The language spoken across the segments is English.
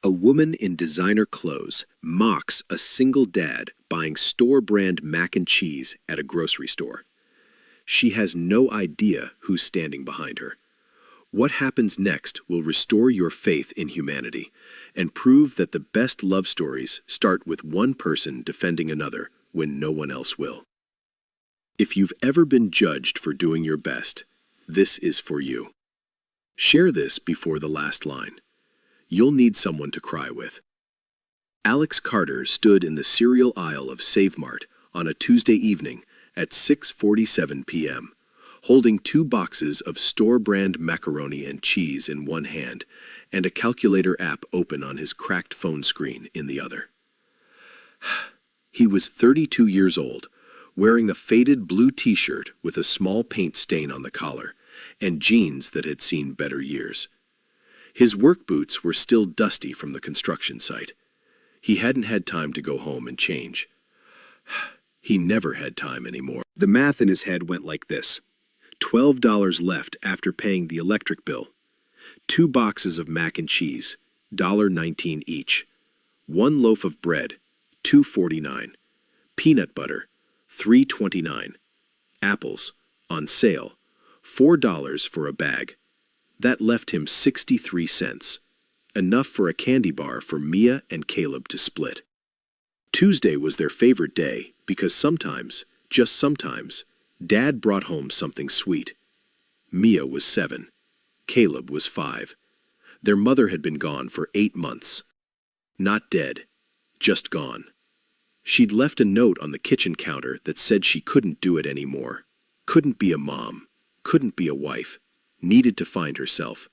A woman in designer clothes mocks a single dad buying store-brand mac and cheese at a grocery store. She has no idea who's standing behind her. What happens next will restore your faith in humanity and prove that the best love stories start with one person defending another when no one else will. If you've ever been judged for doing your best, this is for you. Share this before the last line. You'll need someone to cry with. Alex Carter stood in the cereal aisle of Save Mart on a Tuesday evening at 6:47 p.m., holding 2 boxes of store-brand macaroni and cheese in one hand and a calculator app open on his cracked phone screen in the other. He was 32 years old, wearing a faded blue t-shirt with a small paint stain on the collar and jeans that had seen better years. His work boots were still dusty from the construction site. He hadn't had time to go home and change. He never had time anymore. The math in his head went like this. $12 left after paying the electric bill. 2 boxes of mac and cheese, $1.19 each. 1 loaf of bread, $2.49. Peanut butter, $3.29. Apples, on sale, $4 for a bag. That left him 63 cents, enough for a candy bar for Mia and Caleb to split. Tuesday was their favorite day because sometimes, just sometimes, Dad brought home something sweet. Mia was 7. Caleb was 5. Their mother had been gone for 8 months. Not dead, just gone. She'd left a note on the kitchen counter that said she couldn't do it anymore, couldn't be a mom, couldn't be a wife, needed to find herself,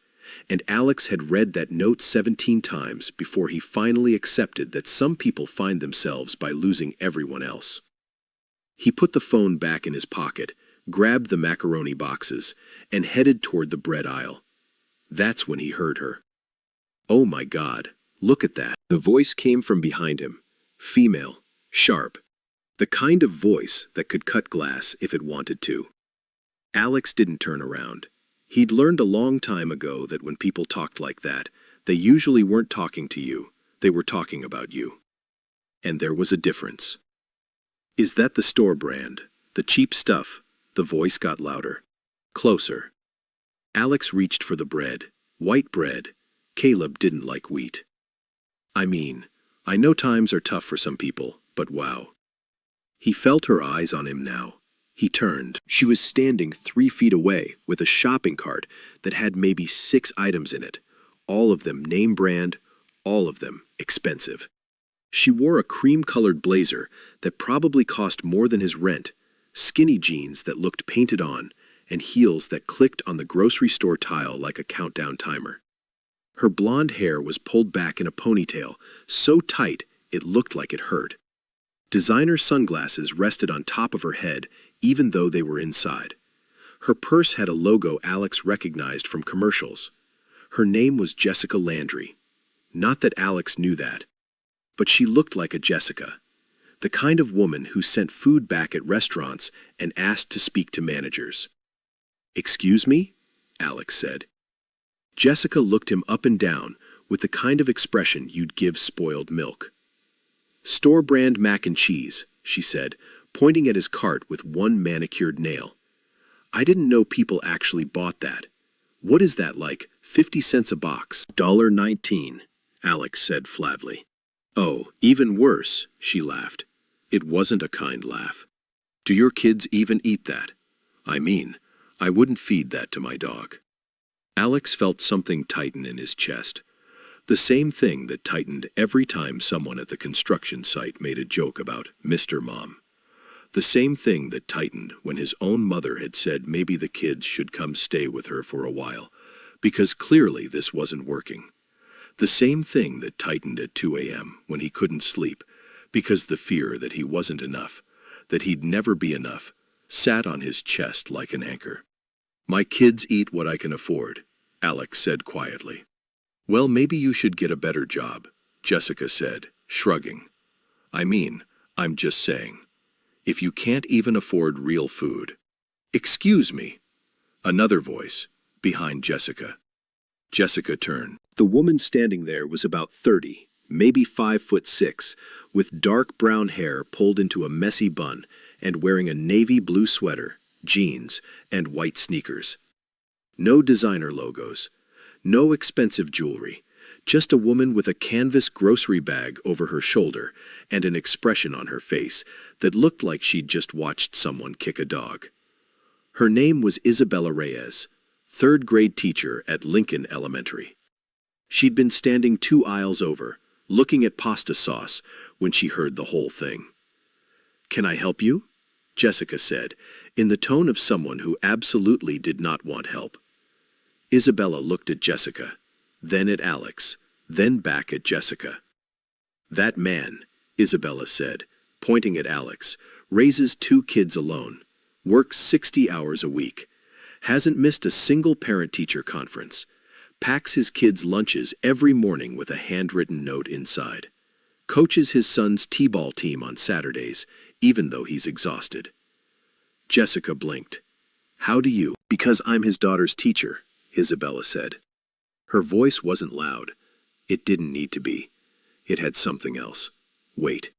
and Alex had read that note 17 times before he finally accepted that some people find themselves by losing everyone else. He put the phone back in his pocket, grabbed the macaroni boxes, and headed toward the bread aisle. That's when he heard her. "Oh my God, look at that." The voice came from behind him, female, sharp, the kind of voice that could cut glass if it wanted to. Alex didn't turn around. He'd learned a long time ago that when people talked like that, they usually weren't talking to you, they were talking about you. And there was a difference. "Is that the store brand? The cheap stuff?" The voice got louder. Closer. Alex reached for the bread. White bread. Caleb didn't like wheat. I know times are tough for some people, but wow. He felt her eyes on him now. He turned. She was standing 3 feet away with a shopping cart that had maybe 6 items in it, all of them name brand, all of them expensive. She wore a cream-colored blazer that probably cost more than his rent, skinny jeans that looked painted on, and heels that clicked on the grocery store tile like a countdown timer. Her blonde hair was pulled back in a ponytail, so tight it looked like it hurt. Designer sunglasses rested on top of her head, even though they were inside. Her purse had a logo Alex recognized from commercials. Her name was Jessica Landry. Not that Alex knew that. But she looked like a Jessica, the kind of woman who sent food back at restaurants and asked to speak to managers. "Excuse me?" Alex said. Jessica looked him up and down with the kind of expression you'd give spoiled milk. "Store-brand mac and cheese," she said, pointing at his cart with 1 manicured nail. "I didn't know people actually bought that. What is that like, 50 cents a box?" $1.19, Alex said flatly. "Oh, even worse," she laughed. It wasn't a kind laugh. "Do your kids even eat that? I wouldn't feed that to my dog." Alex felt something tighten in his chest. The same thing that tightened every time someone at the construction site made a joke about Mr. Mom. The same thing that tightened when his own mother had said maybe the kids should come stay with her for a while, because clearly this wasn't working. The same thing that tightened at 2 a.m. when he couldn't sleep, because the fear that he wasn't enough, that he'd never be enough, sat on his chest like an anchor. "My kids eat what I can afford," Alex said quietly. "Well, maybe you should get a better job," Jessica said, shrugging. I'm just saying. If you can't even afford real food." "Excuse me." Another voice, behind Jessica. Jessica turned. The woman standing there was about 30, maybe 5'6", with dark brown hair pulled into a messy bun and wearing a navy blue sweater, jeans, and white sneakers. No designer logos, no expensive jewelry, just a woman with a canvas grocery bag over her shoulder and an expression on her face that looked like she'd just watched someone kick a dog. Her name was Isabella Reyes, third-grade teacher at Lincoln Elementary. She'd been standing 2 aisles over, looking at pasta sauce, when she heard the whole thing. "Can I help you?" Jessica said, in the tone of someone who absolutely did not want help. Isabella looked at Jessica, then at Alex, then back at Jessica. "That man," Isabella said, pointing at Alex, "raises 2 kids alone, works 60 hours a week, hasn't missed a single parent-teacher conference, packs his kids' lunches every morning with a handwritten note inside, coaches his son's t-ball team on Saturdays, even though he's exhausted." Jessica blinked. "How do you?" "Because I'm his daughter's teacher," Isabella said. Her voice wasn't loud. It didn't need to be. It had something else. Weight.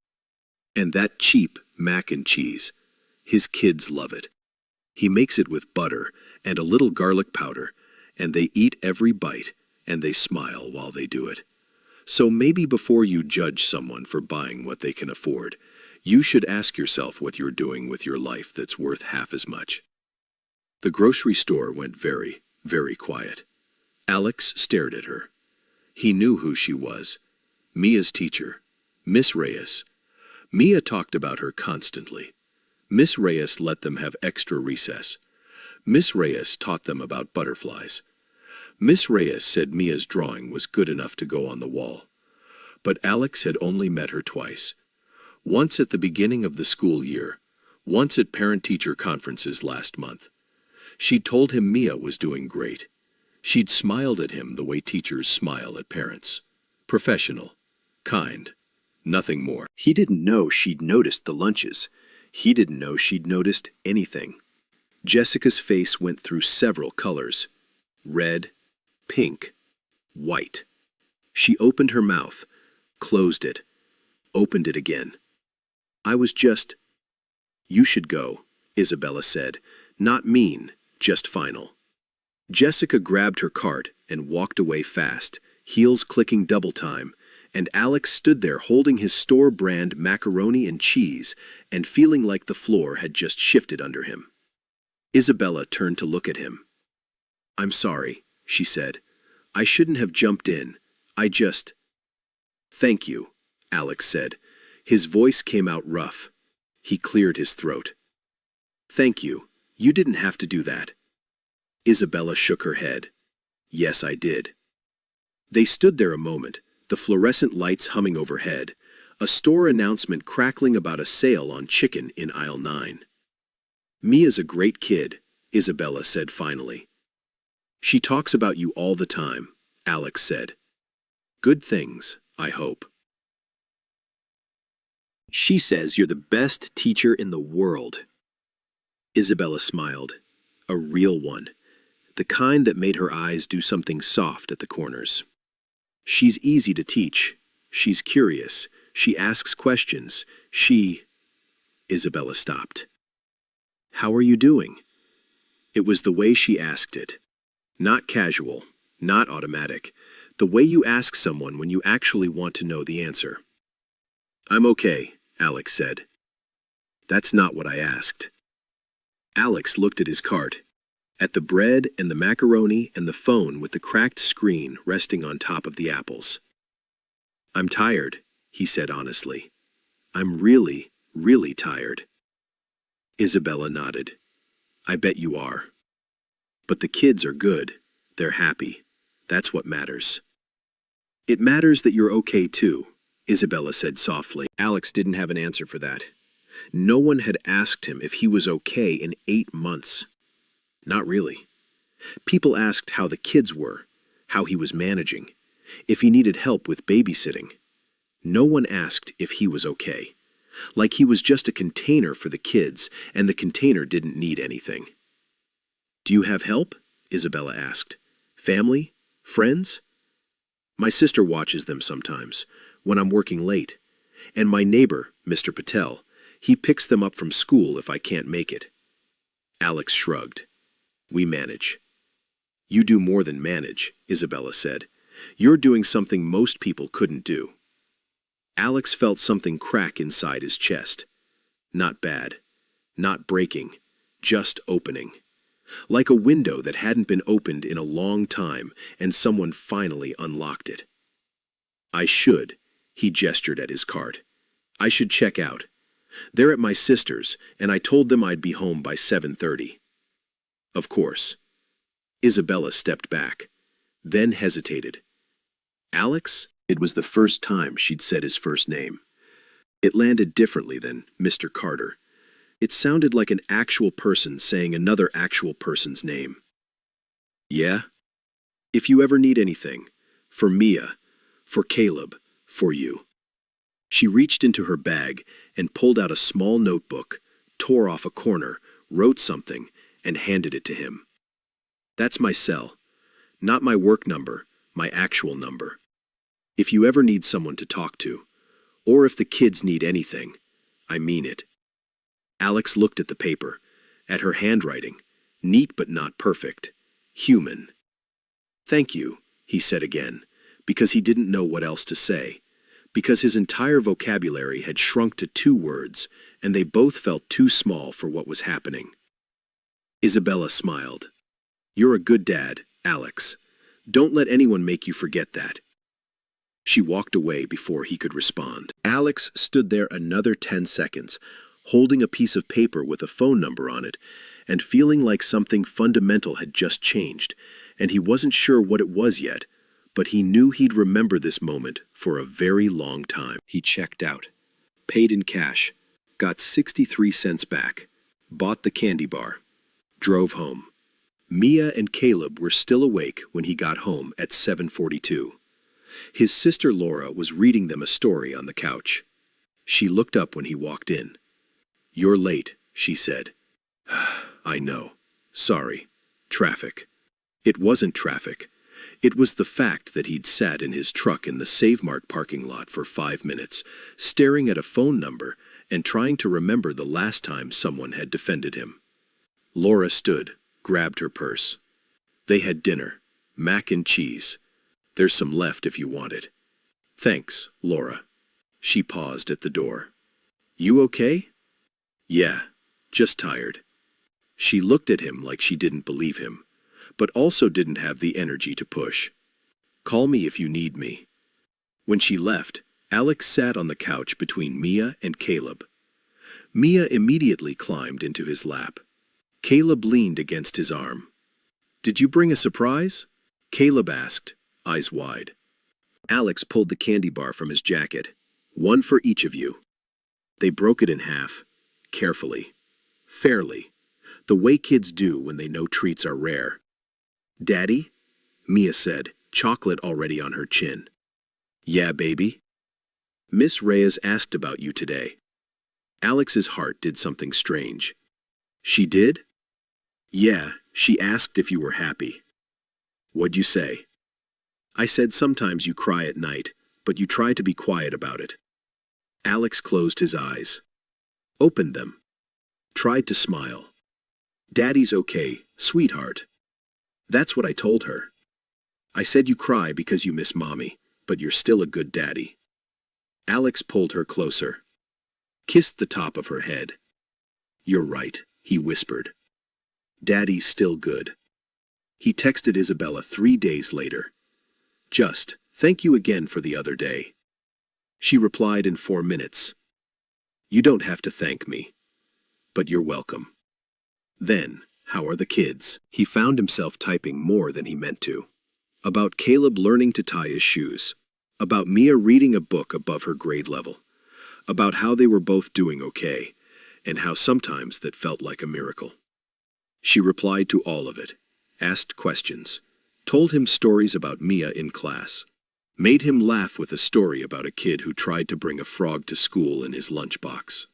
"And that cheap mac and cheese. His kids love it. He makes it with butter and a little garlic powder, and they eat every bite, and they smile while they do it. So maybe before you judge someone for buying what they can afford, you should ask yourself what you're doing with your life that's worth half as much." The grocery store went very, very quiet. Alex stared at her. He knew who she was. Mia's teacher, Miss Reyes. Mia talked about her constantly. Miss Reyes let them have extra recess. Miss Reyes taught them about butterflies. Miss Reyes said Mia's drawing was good enough to go on the wall. But Alex had only met her twice. Once at the beginning of the school year, once at parent-teacher conferences last month. She'd told him Mia was doing great. She'd smiled at him the way teachers smile at parents. Professional. Kind. Nothing more. He didn't know she'd noticed the lunches. He didn't know she'd noticed anything. Jessica's face went through several colors. Red, pink, white. She opened her mouth, closed it, opened it again. "I was just—" "You should go," Isabella said. Not mean, just final. Jessica grabbed her cart and walked away fast, heels clicking double time, and Alex stood there holding his store-brand macaroni and cheese and feeling like the floor had just shifted under him. Isabella turned to look at him. "I'm sorry," she said. "I shouldn't have jumped in. I just—" "Thank you," Alex said. His voice came out rough. He cleared his throat. "Thank you. You didn't have to do that." Isabella shook her head. "Yes, I did." They stood there a moment, the fluorescent lights humming overhead, a store announcement crackling about a sale on chicken in aisle 9. "Mia's a great kid," Isabella said finally. "She talks about you all the time," Alex said. "Good things, I hope." "She says you're the best teacher in the world." Isabella smiled. A real one. The kind that made her eyes do something soft at the corners. "She's easy to teach. She's curious. She asks questions. Isabella stopped. "How are you doing?" It was the way she asked it. Not casual, not automatic. The way you ask someone when you actually want to know the answer. "I'm okay," Alex said. "That's not what I asked." Alex looked at his cart, at the bread and the macaroni and the phone with the cracked screen resting on top of the apples. "I'm tired," he said honestly. "I'm really, really tired." Isabella nodded. "I bet you are. But the kids are good. They're happy. That's what matters." "It matters that you're okay too," Isabella said softly. Alex didn't have an answer for that. No one had asked him if he was okay in 8 months. Not really. People asked how the kids were, how he was managing, if he needed help with babysitting. No one asked if he was okay. Like he was just a container for the kids, and the container didn't need anything. "Do you have help?" Isabella asked. "Family? Friends?" My sister watches them sometimes, when I'm working late. And my neighbor, Mr. Patel, he picks them up from school if I can't make it. Alex shrugged. We manage. You do more than manage, Isabella said. You're doing something most people couldn't do. Alex felt something crack inside his chest. Not bad. Not breaking. Just opening. Like a window that hadn't been opened in a long time and someone finally unlocked it. I should, he gestured at his cart. I should check out. They're at my sister's, and I told them I'd be home by 7:30. Of course. Isabella stepped back, then hesitated. Alex? It was the first time she'd said his first name. It landed differently than Mr. Carter. It sounded like an actual person saying another actual person's name. Yeah? If you ever need anything, for Mia, for Caleb, for you. She reached into her bag and pulled out a small notebook, tore off a corner, wrote something, and handed it to him. That's my cell. Not my work number, my actual number. If you ever need someone to talk to, or if the kids need anything, I mean it. Alex looked at the paper, at her handwriting, neat but not perfect, human. Thank you, he said again, because he didn't know what else to say, because his entire vocabulary had shrunk to 2 words, and they both felt too small for what was happening. Isabella smiled. You're a good dad, Alex. Don't let anyone make you forget that. She walked away before he could respond. Alex stood there another 10 seconds, holding a piece of paper with a phone number on it, and feeling like something fundamental had just changed, and he wasn't sure what it was yet, but he knew he'd remember this moment for a very long time. He checked out, paid in cash, got 63 cents back, bought the candy bar, drove home. Mia and Caleb were still awake when he got home at 7:42. His sister Laura was reading them a story on the couch. She looked up when he walked in. You're late, she said. I know. Sorry. Traffic. It wasn't traffic. It was the fact that he'd sat in his truck in the Save Mart parking lot for 5 minutes, staring at a phone number and trying to remember the last time someone had defended him. Laura stood, grabbed her purse. They had dinner. Mac and cheese. There's some left if you want it. Thanks, Laura. She paused at the door. You okay? Yeah, just tired. She looked at him like she didn't believe him, but also didn't have the energy to push. Call me if you need me. When she left, Alex sat on the couch between Mia and Caleb. Mia immediately climbed into his lap. Caleb leaned against his arm. Did you bring a surprise? Caleb asked, eyes wide. Alex pulled the candy bar from his jacket. One for each of you. They broke it in half, carefully, fairly, the way kids do when they know treats are rare. Daddy? Mia said, chocolate already on her chin. Yeah, baby? Miss Reyes asked about you today. Alex's heart did something strange. She did? Yeah, she asked if you were happy. What'd you say? I said sometimes you cry at night, but you try to be quiet about it. Alex closed his eyes. Opened them. Tried to smile. Daddy's okay, sweetheart. That's what I told her. I said you cry because you miss Mommy, but you're still a good daddy. Alex pulled her closer. Kissed the top of her head. You're right, he whispered. Daddy's still good. He texted Isabella 3 days later. Just, thank you again for the other day. She replied in 4 minutes. You don't have to thank me, but you're welcome. Then, how are the kids? He found himself typing more than he meant to. About Caleb learning to tie his shoes. About Mia reading a book above her grade level. About how they were both doing okay, and how sometimes that felt like a miracle. She replied to all of it, asked questions, told him stories about Mia in class, made him laugh with a story about a kid who tried to bring a frog to school in his lunchbox.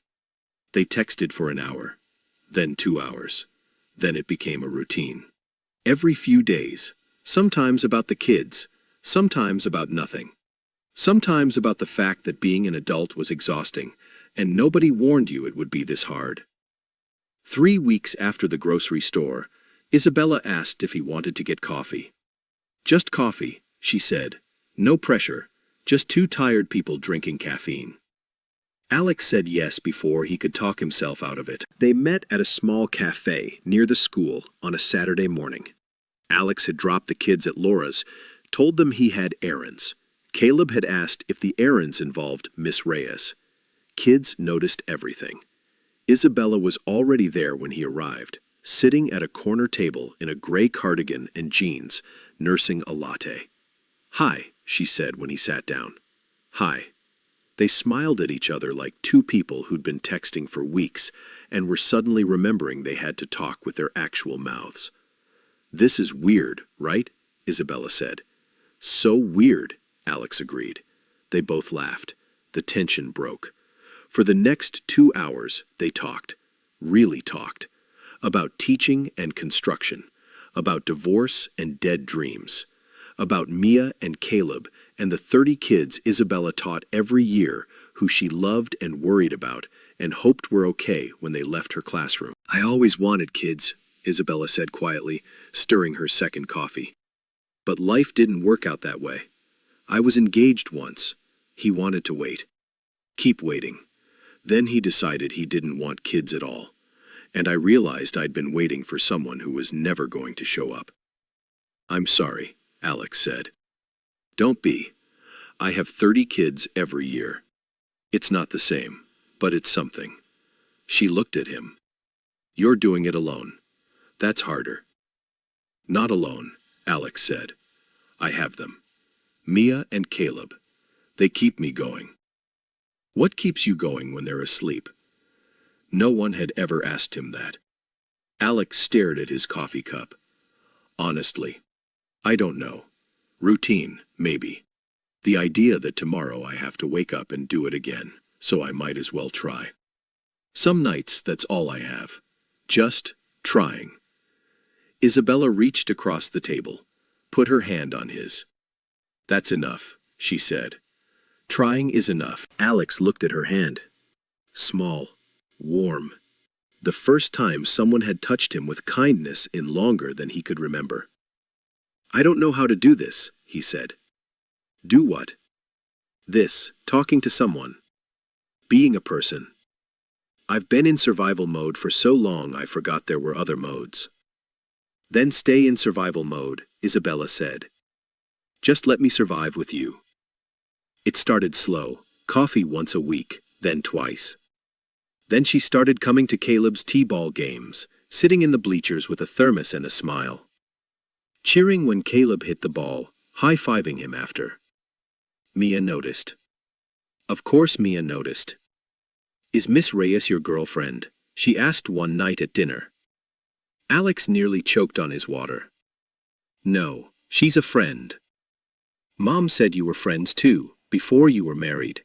They texted for an hour, then 2 hours. Then it became a routine. Every few days, sometimes about the kids, Sometimes about nothing. Sometimes about the fact that being an adult was exhausting, and nobody warned you it would be this hard. 3 weeks after the grocery store, Isabella asked if he wanted to get coffee. Just coffee, she said. No pressure, just two tired people drinking caffeine. Alex said yes before he could talk himself out of it. They met at a small cafe near the school on a Saturday morning. Alex had dropped the kids at Laura's, told them he had errands. Caleb had asked if the errands involved Miss Reyes. Kids noticed everything. Isabella was already there when he arrived, sitting at a corner table in a gray cardigan and jeans, nursing a latte. "Hi," she said when he sat down. "Hi." They smiled at each other like two people who'd been texting for weeks and were suddenly remembering they had to talk with their actual mouths. "This is weird, right?" Isabella said. "So weird," Alex agreed. They both laughed. The tension broke. For the next 2 hours, they talked, really talked, about teaching and construction, about divorce and dead dreams, about Mia and Caleb and the 30 kids Isabella taught every year who she loved and worried about and hoped were okay when they left her classroom. "I always wanted kids," Isabella said quietly, stirring her second coffee. "But life didn't work out that way. I was engaged once. He wanted to wait. Keep waiting. Then he decided he didn't want kids at all. And I realized I'd been waiting for someone who was never going to show up." "I'm sorry," Alex said. "Don't be. I have 30 kids every year. It's not the same, but it's something." She looked at him. "You're doing it alone. That's harder." "Not alone," Alex said. "I have them. Mia and Caleb. They keep me going." "What keeps you going when they're asleep?" No one had ever asked him that. Alex stared at his coffee cup. "Honestly, I don't know. Routine, maybe. The idea that tomorrow I have to wake up and do it again, so I might as well try. Some nights that's all I have. Just trying." Isabella reached across the table, put her hand on his. "That's enough," she said. "Trying is enough." Alex looked at her hand. Small, warm. The first time someone had touched him with kindness in longer than he could remember. "I don't know how to do this," he said. "Do what?" "This, talking to someone. Being a person. I've been in survival mode for so long I forgot there were other modes." "Then stay in survival mode," Isabella said. "Just let me survive with you." It started slow, coffee once a week, then twice. Then she started coming to Caleb's t-ball games, sitting in the bleachers with a thermos and a smile. Cheering when Caleb hit the ball, high-fiving him after. Mia noticed. Of course Mia noticed. "Is Miss Reyes your girlfriend?" she asked one night at dinner. Alex nearly choked on his water. "No, she's a friend. Mom said you were friends too, before you were married."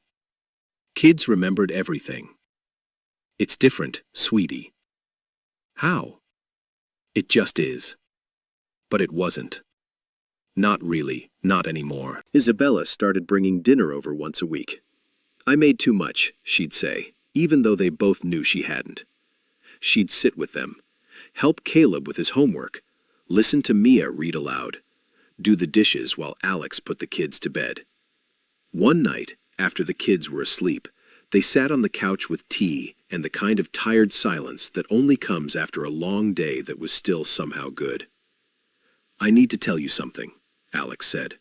Kids remembered everything. "It's different, sweetie." "How?" "It just is." But it wasn't. Not really, not anymore. Isabella started bringing dinner over once a week. "I made too much," she'd say, even though they both knew she hadn't. She'd sit with them, help Caleb with his homework, listen to Mia read aloud, do the dishes while Alex put the kids to bed. One night, after the kids were asleep, they sat on the couch with tea and the kind of tired silence that only comes after a long day that was still somehow good. "I need to tell you something," Alex said.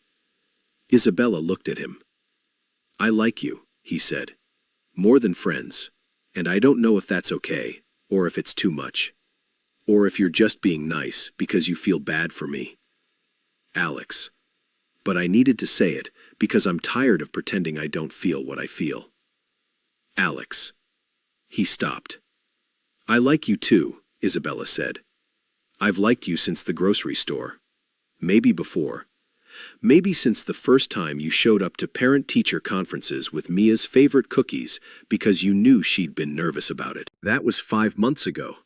Isabella looked at him. "I like you," he said. "More than friends. And I don't know if that's okay, or if it's too much. Or if you're just being nice because you feel bad for me." "Alex. But I needed to say it because I'm tired of pretending I don't feel what I feel." "Alex." He stopped. "I like you too," Isabella said. "I've liked you since the grocery store. Maybe before. Maybe since the first time you showed up to parent-teacher conferences with Mia's favorite cookies because you knew she'd been nervous about it." "That was 5 months ago."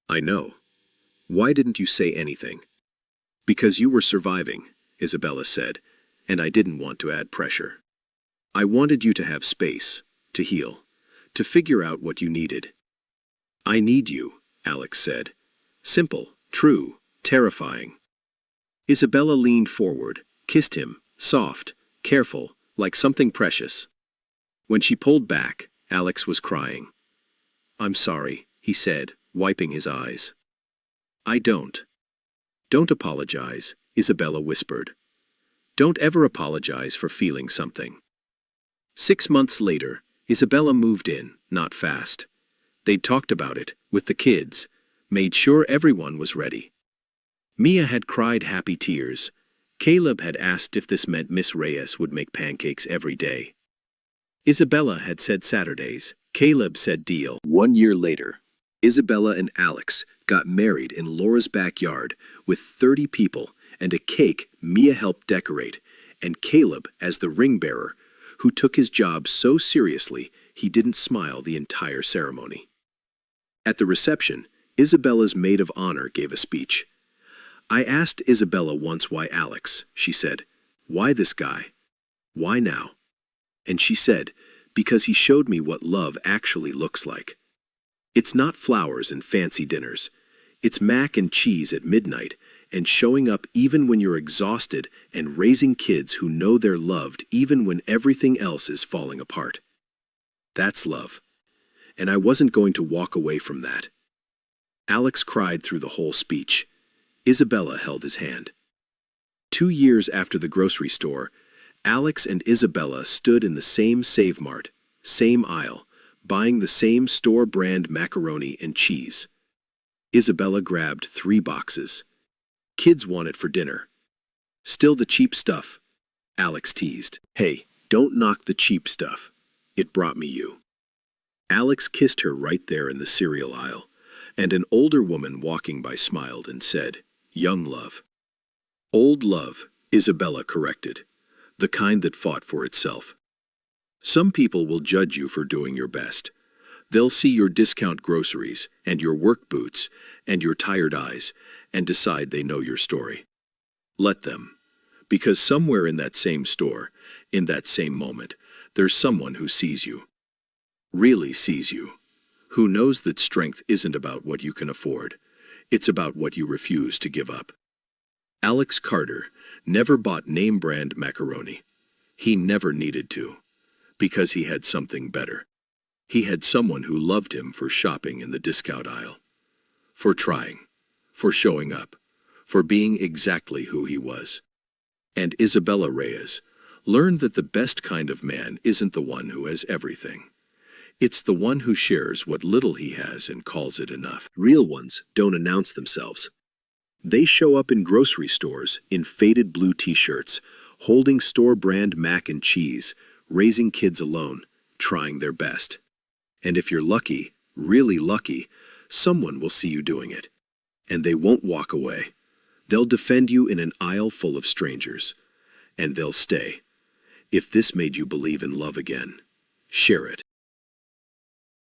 "I know. Why didn't you say anything?" "Because you were surviving," Isabella said, and I didn't want to add pressure. I wanted you to have space, to heal, to figure out what you needed. I need you, Alex said. Simple, true, terrifying. Isabella leaned forward, kissed him, soft, careful, like something precious. When she pulled back, Alex was crying. "I'm sorry," he said, wiping his eyes. "I don't." "Don't apologize," Isabella whispered. "Don't ever apologize for feeling something." 6 months later, Isabella moved in, not fast. They'd talked about it, with the kids, made sure everyone was ready. Mia had cried happy tears. Caleb had asked if this meant Miss Reyes would make pancakes every day. Isabella had said Saturdays. Caleb said deal. 1 year later, Isabella and Alex got married in Laura's backyard with 30 people and a cake Mia helped decorate, and Caleb as the ring bearer, who took his job so seriously he didn't smile the entire ceremony. At the reception, Isabella's maid of honor gave a speech. "I asked Isabella once why Alex," she said. "Why this guy? Why now?" And she said, "Because he showed me what love actually looks like. It's not flowers and fancy dinners. It's mac and cheese at midnight and showing up even when you're exhausted and raising kids who know they're loved even when everything else is falling apart. That's love. And I wasn't going to walk away from that." Alex cried through the whole speech. Isabella held his hand. 2 years after the grocery store, Alex and Isabella stood in the same Save Mart, same aisle, buying the same store-brand macaroni and cheese. Isabella grabbed 3 boxes. "Kids want it for dinner." "Still the cheap stuff," Alex teased. "Hey, don't knock the cheap stuff. It brought me you." Alex kissed her right there in the cereal aisle, and an older woman walking by smiled and said, "Young love." "Old love," Isabella corrected, "the kind that fought for itself." Some people will judge you for doing your best. They'll see your discount groceries and your work boots and your tired eyes and decide they know your story. Let them. Because somewhere in that same store, in that same moment, there's someone who sees you. Really sees you. Who knows that strength isn't about what you can afford. It's about what you refuse to give up. Alex Carter never bought name-brand macaroni. He never needed to. Because he had something better. He had someone who loved him for shopping in the discount aisle. For trying. For showing up. For being exactly who he was. And Isabella Reyes learned that the best kind of man isn't the one who has everything. It's the one who shares what little he has and calls it enough. Real ones don't announce themselves. They show up in grocery stores in faded blue t-shirts, holding store-brand mac and cheese, raising kids alone, trying their best. And if you're lucky, really lucky, someone will see you doing it. And they won't walk away. They'll defend you in an aisle full of strangers. And they'll stay. If this made you believe in love again, share it.